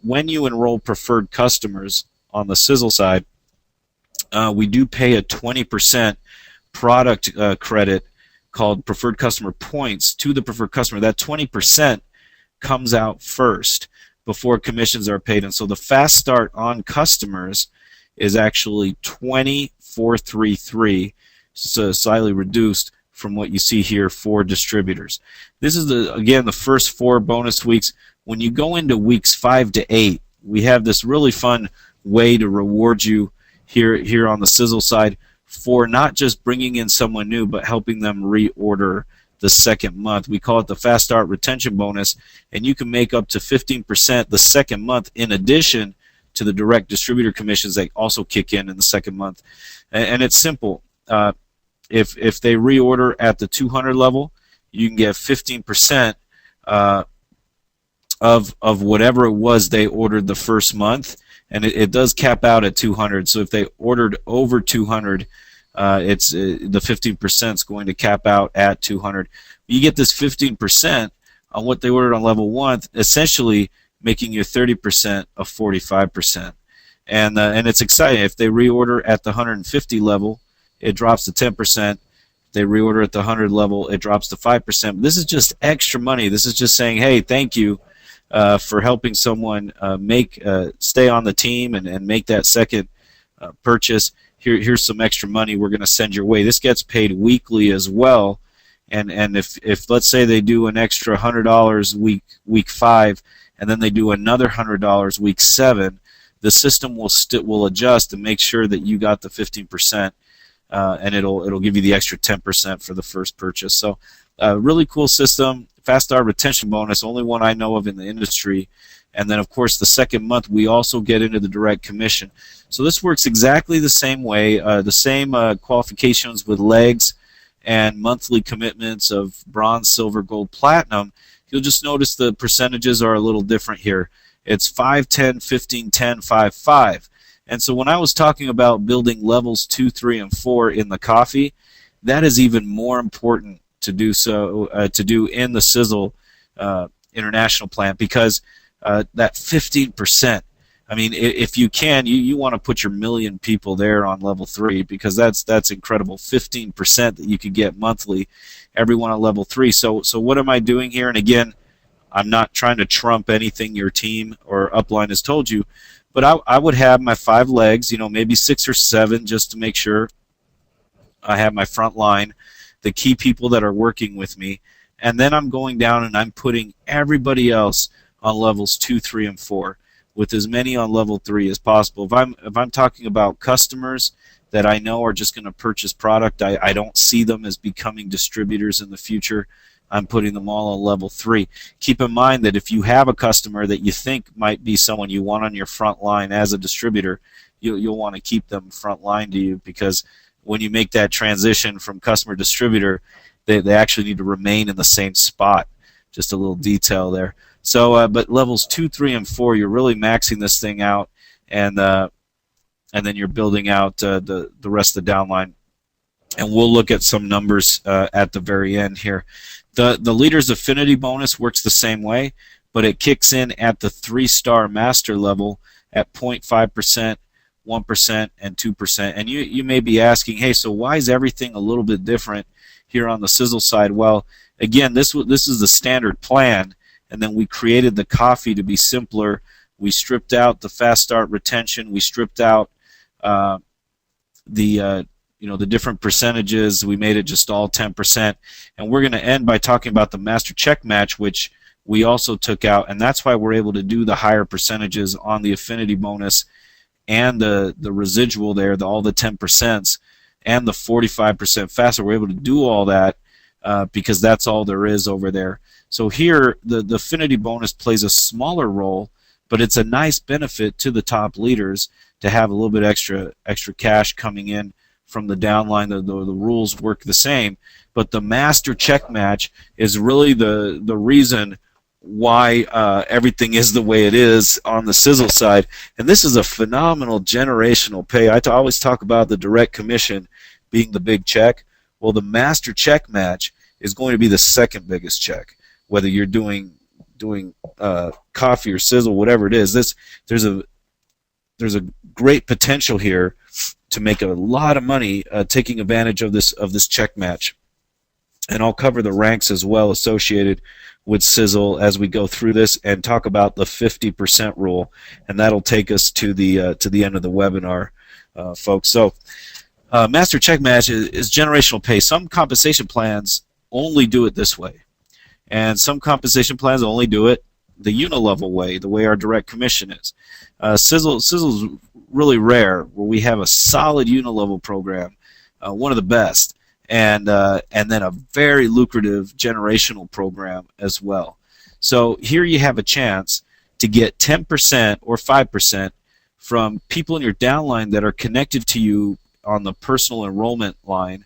When you enroll preferred customers on the Sizzle side, we do pay a 20% product credit called preferred customer points to the preferred customer. That 20% comes out first before commissions are paid. And so the fast start on customers is actually 2433, so slightly reduced from what you see here for distributors. This is again the first 4 bonus weeks. When you go into weeks 5 to 8, we have this really fun way to reward you here on the Sizzle side for not just bringing in someone new, but helping them reorder the second month. We call it the Fast Start Retention Bonus, and you can make up to 15% the second month in addition to the direct distributor commissions that also kick in the second month. And it's simple. If they reorder at the 200 level, you can get 15% of whatever it was they ordered the first month, and it does cap out at 200. So if they ordered over 200, it's the 15% is going to cap out at 200. You get this 15% on what they ordered on level 1, essentially making your 30% of 45%. And it's exciting. If they reorder at the 150 level, it drops to 10%. If they reorder at the 100 level, it drops to 5%. This is just extra money. This is just saying, hey, thank you for helping someone stay on the team and make that second purchase. Here's some extra money we're going to send your way. This gets paid weekly as well. And if let's say they do an extra $100 week 5, and then they do another $100 week 7, the system will adjust and make sure that you got the 15%, and it'll give you the extra 10% for the first purchase. So really cool system. Fast Start Retention Bonus, only one I know of in the industry. And then, of course, the second month, we also get into the direct commission. So this works exactly the same way, the same qualifications with legs and monthly commitments of bronze, silver, gold, platinum. You'll just notice the percentages are a little different here. It's 5, 10, 15, 10, 5, 5. And so when I was talking about building levels 2, 3, and 4 in the coffee, that is even more important to do in the Sizzle International plan, because that 15%, I mean, if you can, you want to put your 1 million people there on level 3, because that's incredible. 15% that you could get monthly, everyone on level 3. So what am I doing here? And again, I'm not trying to trump anything your team or upline has told you, but I would have my 5 legs, maybe 6 or 7, just to make sure I have my front line, the key people that are working with me, and then I'm going down and I'm putting everybody else on levels 2, 3, and 4, with as many on level 3 as possible. If I'm talking about customers that I know are just going to purchase product, I don't see them as becoming distributors in the future, I'm putting them all on level 3. Keep in mind that if you have a customer that you think might be someone you want on your front line as a distributor, you'll want to keep them front line to you, because when you make that transition from customer distributor, they actually need to remain in the same spot. Just a little detail there. So, but levels 2, 3, and 4, you're really maxing this thing out, and then you're building out the rest of the downline. And we'll look at some numbers at the very end here. The leader's affinity bonus works the same way, but it kicks in at the 3-star master level at 0.5%, 1%, and 2%. And you may be asking, hey, so why is everything a little bit different here on the Sisel side? Well, again, this is the standard plan, and then we created the coffee to be simpler. We stripped out the fast start retention. We stripped out the different percentages. We made it just all 10%. And we're going to end by talking about the master check match, which we also took out, and that's why we're able to do the higher percentages on the affinity bonus and the residual there, all the 10%, and the 45% faster. We're able to do all that because that's all there is over there. So here, the affinity bonus plays a smaller role, but it's a nice benefit to the top leaders to have a little bit extra cash coming in from the downline. The rules work the same, but the master check match is really the reason why everything is the way it is on the Sisel side. And this is a phenomenal generational pay. I always talk about the direct commission being the big check. Well, the master check match is going to be the second biggest check, whether you're doing coffee or Sisel, whatever it is. There's a great potential here to make a lot of money taking advantage of this check match. And I'll cover the ranks as well associated with Sisel as we go through this and talk about the 50% rule, and that'll take us to the end of the webinar, folks. So master check match is generational pay. Some compensation plans only do it this way, and some compensation plans only do it the unilevel way, the way our direct commission is. Sisel's really rare, where we have a solid unilevel program, one of the best, and then a very lucrative generational program as well. So here you have a chance to get 10% or 5% from people in your downline that are connected to you on the personal enrollment line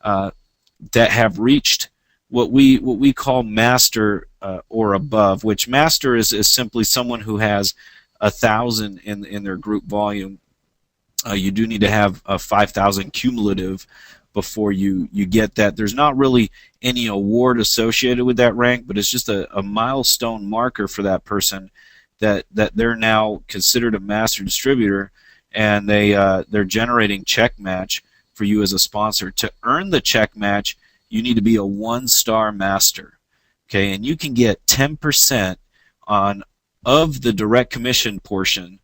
that have reached what we call master or above, which master is simply someone who has 1,000 in their group volume. You do need to have a 5,000 cumulative before you get that. There's not really any award associated with that rank, but it's just a milestone marker for that person that they're now considered a master distributor, and they're generating check match for you as a sponsor. To earn the check match, you need to be a 1-star master, okay? And you can get 10% of the direct commission portion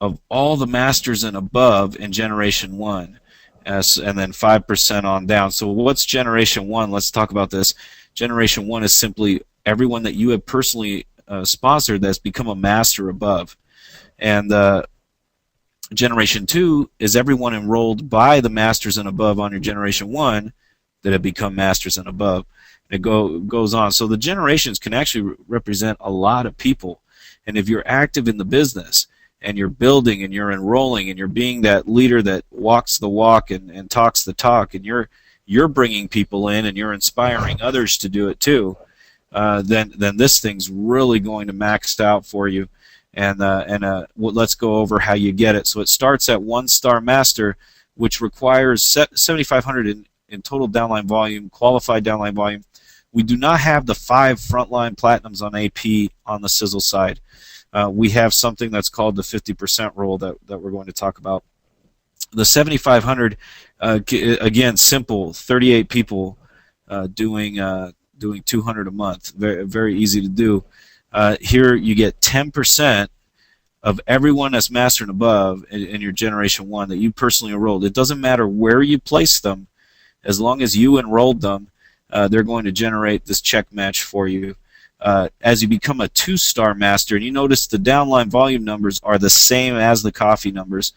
of all the masters and above in Generation 1, and then 5% on down. So what's Generation 1? Let's talk about this. Generation 1 is simply everyone that you have personally sponsored that's become a master above. And Generation 2 is everyone enrolled by the masters and above on your Generation 1 that have become masters and above. And it goes on. So the generations can actually represent a lot of people. And if you're active in the business and you're building and you're enrolling and you're being that leader that walks the walk and talks the talk, and you're bringing people in and you're inspiring others to do it too, then this thing's really going to max out for you. And let's go over how you get it. So it starts at 1-star master, which requires 7,500 in total downline volume, qualified downline volume. We do not have the 5 frontline platinums on AP on the Sisel side. We have something that's called the 50% rule that we're going to talk about. The 7,500, again, simple, 38 people doing 200 a month. Very, very easy to do. Here you get 10% of everyone that's master and above in your Generation 1 that you personally enrolled. It doesn't matter where you place them. As long as you enrolled them, they're going to generate this check match for you. As you become a 2-star master, and you notice the downline volume numbers are the same as the coffee numbers,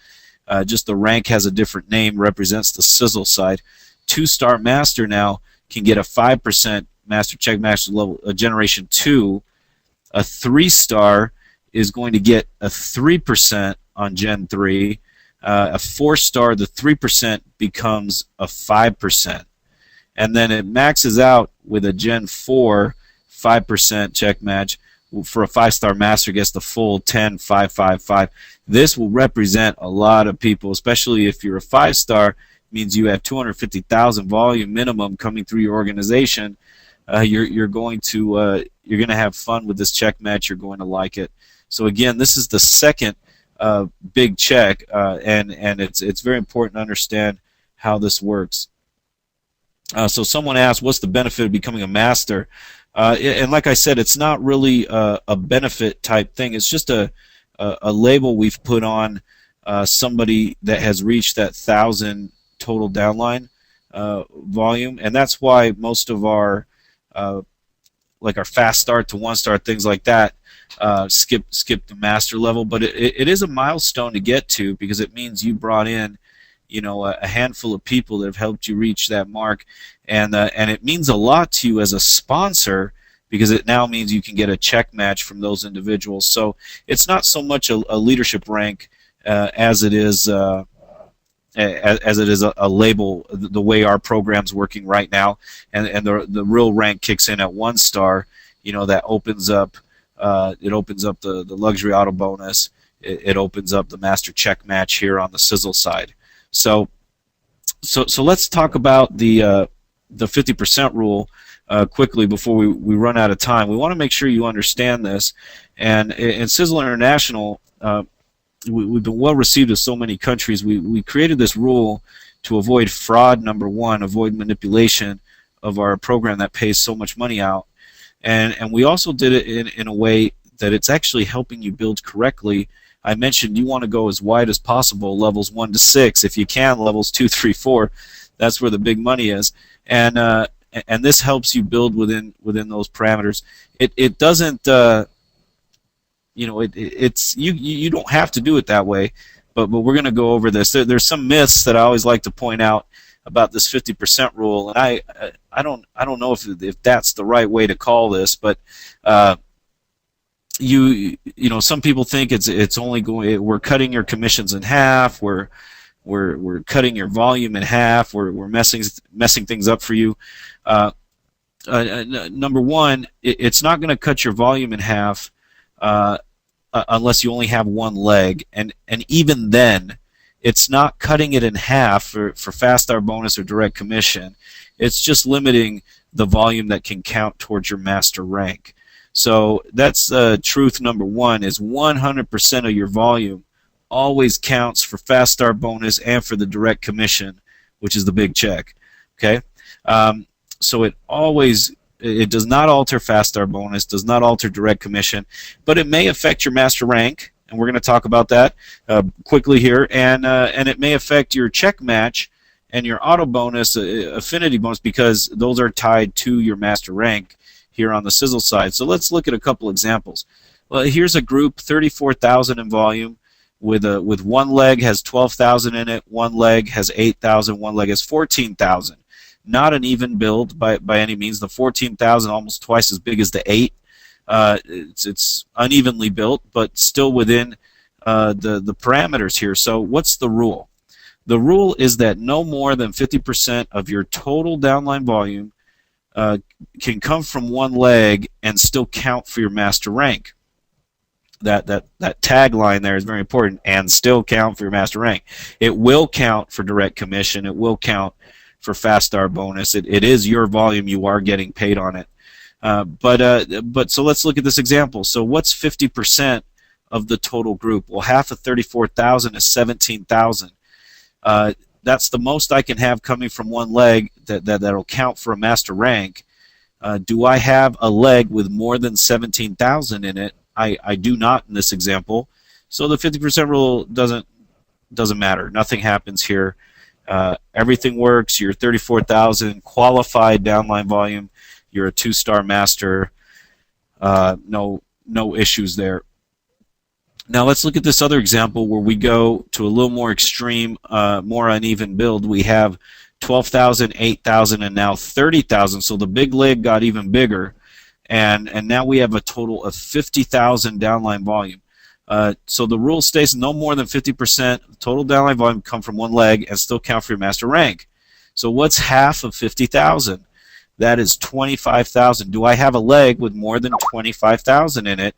just the rank has a different name, represents the Sisel side. 2-star master now can get a 5% master check match level, Generation 2. A 3-star is going to get a 3% on Gen 3. A 4-star, the 3% becomes a 5%. And then it maxes out with a Gen 4 5% check match. For a 5-star master, gets the full 10 5 5 5. This will represent a lot of people, especially if you're a 5-star. Means you have 250,000 volume minimum coming through your organization. You're going to have fun with this check match. You're going to like it. So again, this is the second big check, and it's very important to understand how this works. So someone asked, what's the benefit of becoming a master? And like I said, it's not really a benefit type thing. It's just a label we've put on somebody that has reached that 1,000 total downline volume, and that's why most of our like our fast start to 1-star things like that skip the master level. But it is a milestone to get to, because it means you brought in, you know, a handful of people that have helped you reach that mark, and it means a lot to you as a sponsor, because it now means you can get a check match from those individuals. So it's not so much a leadership rank as it is a label. The way our program's working right now, and the real rank kicks in at 1-star. You know, that opens up it opens up the luxury auto bonus. It opens up the master check match here on the Sisel side. So let's talk about the 50% rule quickly before we run out of time. We want to make sure you understand this. And in Sisel International, we've been well received in so many countries. We created this rule to avoid fraud, number one, avoid manipulation of our program that pays so much money out. And we also did it in a way that it's actually helping you build correctly. I mentioned you want to go as wide as possible, levels 1 to 6. If you can, levels 2, 3, 4. That's where the big money is. And this helps you build within those parameters. It doesn't, you know, it's you don't have to do it that way. But we're going to go over this. There's some myths that I always like to point out about this 50% rule, and I don't know if that's the right way to call this, but you know, some people think it's only going, we're cutting your commissions in half, we're cutting your volume in half, we're messing things up for you. Number one, it's not going to cut your volume in half unless you only have one leg, and even then, it's not cutting it in half for fast star bonus or direct commission. It's just limiting the volume that can count towards your master rank. So that's truth number one, is 100% of your volume always counts for fast star bonus and for the direct commission, which is the big check. Okay, so it does not alter fast star bonus, does not alter direct commission, but it may affect your master rank, and we're going to talk about that quickly here, and it may affect your check match and your auto bonus, affinity bonus, because those are tied to your master rank here on the Sisel side. So let's look at a couple examples. Well, here's a group, 34,000 in volume, with one leg has 12,000 in it, one leg has 8,000, one leg has 14,000. Not an even build by any means. The 14,000 almost twice as big as the 8. It's unevenly built, but still within the parameters here. So what's the rule? The rule is that no more than 50% of your total downline volume can come from one leg and still count for your master rank. That tagline there is very important, and still count for your master rank. It will count for direct commission. It will count for fast star bonus. It is your volume. You are getting paid on it. But so let's look at this example. So what's 50% of the total group? Well, half of 34,000 is 17,000. That's the most I can have coming from one leg that'll count for a master rank. Do I have a leg with more than 17,000 in it? I do not in this example. So the 50% rule doesn't matter. Nothing happens here. Everything works. You're 34,000 qualified downline volume. You're a 2-star master. No issues there. Now let's look at this other example where we go to a little more extreme, more uneven build. We have 12,000, 8,000, and now 30,000. So the big leg got even bigger, and now we have a total of 50,000 downline volume. So the rule states no more than 50% total downline volume come from one leg and still count for your master rank. So what's half of 50,000? That is 25,000. Do I have a leg with more than 25,000 in it?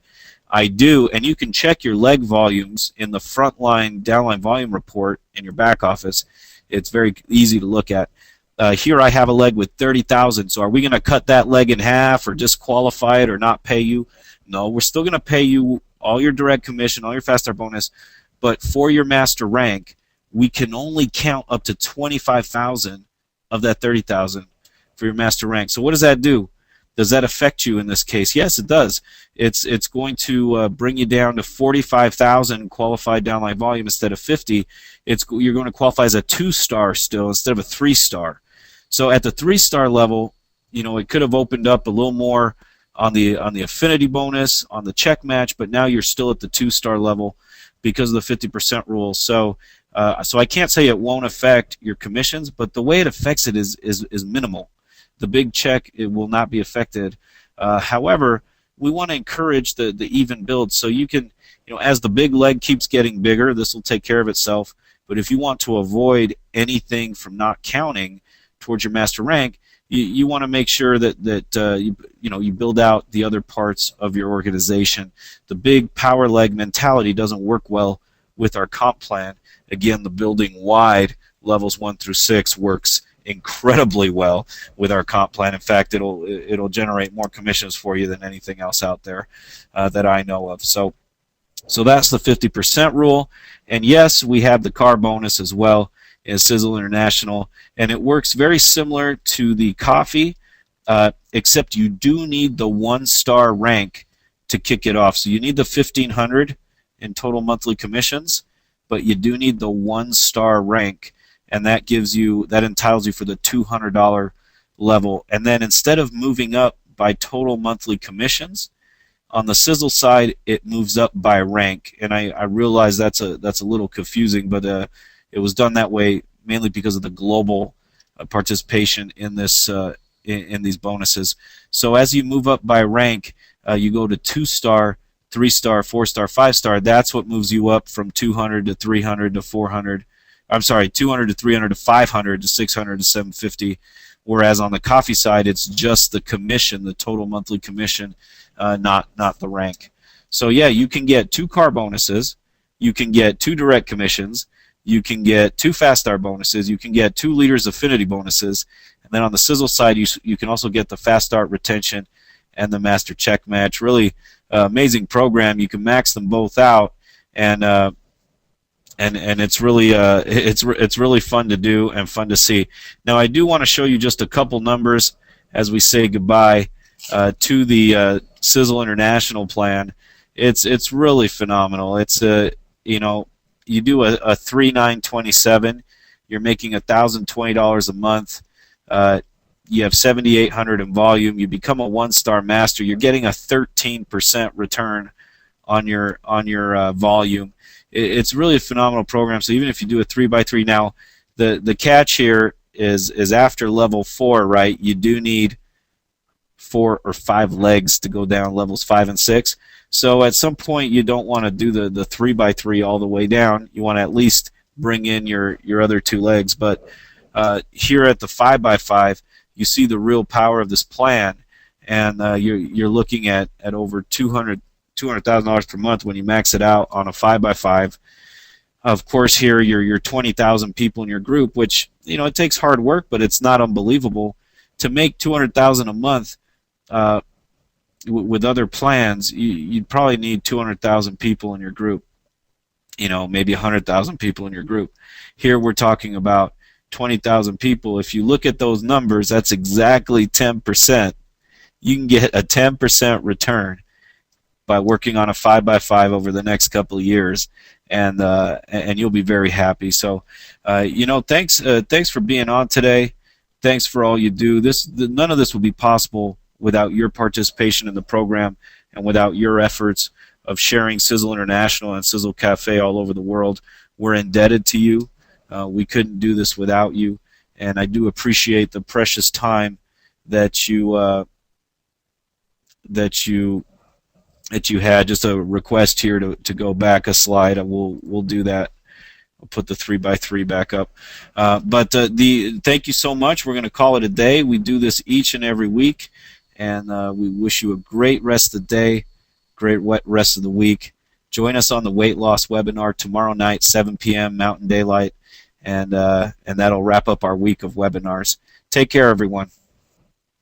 I do, and you can check your leg volumes in the frontline downline volume report in your back office. It's very easy to look at. Here I have a leg with 30,000. So are we going to cut that leg in half or disqualify it or not pay you? No, we're still going to pay you all your direct commission, all your fast start bonus, but for your master rank, we can only count up to 25,000 of that 30,000 for your master rank. So what does that do? Does that affect you in this case? Yes, it does. It's going to bring you down to 45,000 qualified downline volume instead of 50. You're going to qualify as a 2-star still instead of a 3-star. So at the 3-star level, it could have opened up a little more on the affinity bonus, on the check match, but now you're still at the 2-star level because of the 50% rule. So I can't say it won't affect your commissions, but the way it affects it is minimal. The big check, it will not be affected. However, we want to encourage the even build, so you can, as the big leg keeps getting bigger, this will take care of itself. But if you want to avoid anything from not counting towards your master rank, you want to make sure that you build out the other parts of your organization. The big power leg mentality doesn't work well with our comp plan. Again, the building wide levels 1 through 6 works incredibly well with our comp plan. In fact, it'll generate more commissions for you than anything else out there that I know of. So that's the 50% rule. And yes, we have the car bonus as well in Sisel International, and it works very similar to the coffee, except you do need the 1-star rank to kick it off. So you need the 1,500 in total monthly commissions, but you do need the 1-star rank, and that entitles you for the $200 level. And then instead of moving up by total monthly commissions, on the Sisel side, it moves up by rank. And I realize that's a little confusing, but it was done that way mainly because of the global participation in this in these bonuses. So as you move up by rank, you go to 2-star, 3-star, 4-star, 5-star. That's what moves you up from 200 to 300 to 400. I'm sorry, 200 to 300 to 500 to 600 to 750. Whereas on the coffee side, it's just the commission, the total monthly commission, not the rank. So yeah, you can get 2 car bonuses, you can get 2 direct commissions, you can get 2 fast star bonuses, you can get 2 leaders affinity bonuses, and then on the Sisel side, you can also get the fast start retention and the master check match. Really amazing program. You can max them both out, and it's really it's really fun to do and fun to see. Now I do want to show you just a couple numbers as we say goodbye to the Sisel International plan. It's really phenomenal. It's you do a 3,927, you're making $1,020 a month. You have 7,800 in volume. You become a 1-star master. You're getting a 13% return on your volume. It's really a phenomenal program. So even if you do a 3x3 now, the catch here is after level 4, right? You do need 4 or 5 legs to go down levels 5 and 6. So at some point you don't want to do the 3x3 all the way down. You want to at least bring in your other 2 legs. But here at the 5x5, you see the real power of this plan, and you're looking at over $200,000 per month when you max it out on a 5x5. Of course, here you're 20,000 people in your group, which it takes hard work, but it's not unbelievable to make $200,000 a month. With other plans, you'd probably need 200,000 people in your group. Maybe 100,000 people in your group. Here we're talking about 20,000 people. If you look at those numbers, that's exactly 10%. You can get a 10% return by working on a 5x5 over the next couple of years, and you'll be very happy. So, thanks for being on today. Thanks for all you do. None of this would be possible without your participation in the program and without your efforts of sharing Sisel International and Sisel Cafe all over the world. We're indebted to you. We couldn't do this without you, and I do appreciate the precious time that you that you had. Just a request here to go back a slide. We'll do that. I'll put the 3x3 back up. Thank you so much. We're going to call it a day. We do this each and every week, and we wish you a great rest of the day, great rest of the week. Join us on the weight loss webinar tomorrow night, 7 p.m. Mountain Daylight, and that'll wrap up our week of webinars. Take care, everyone.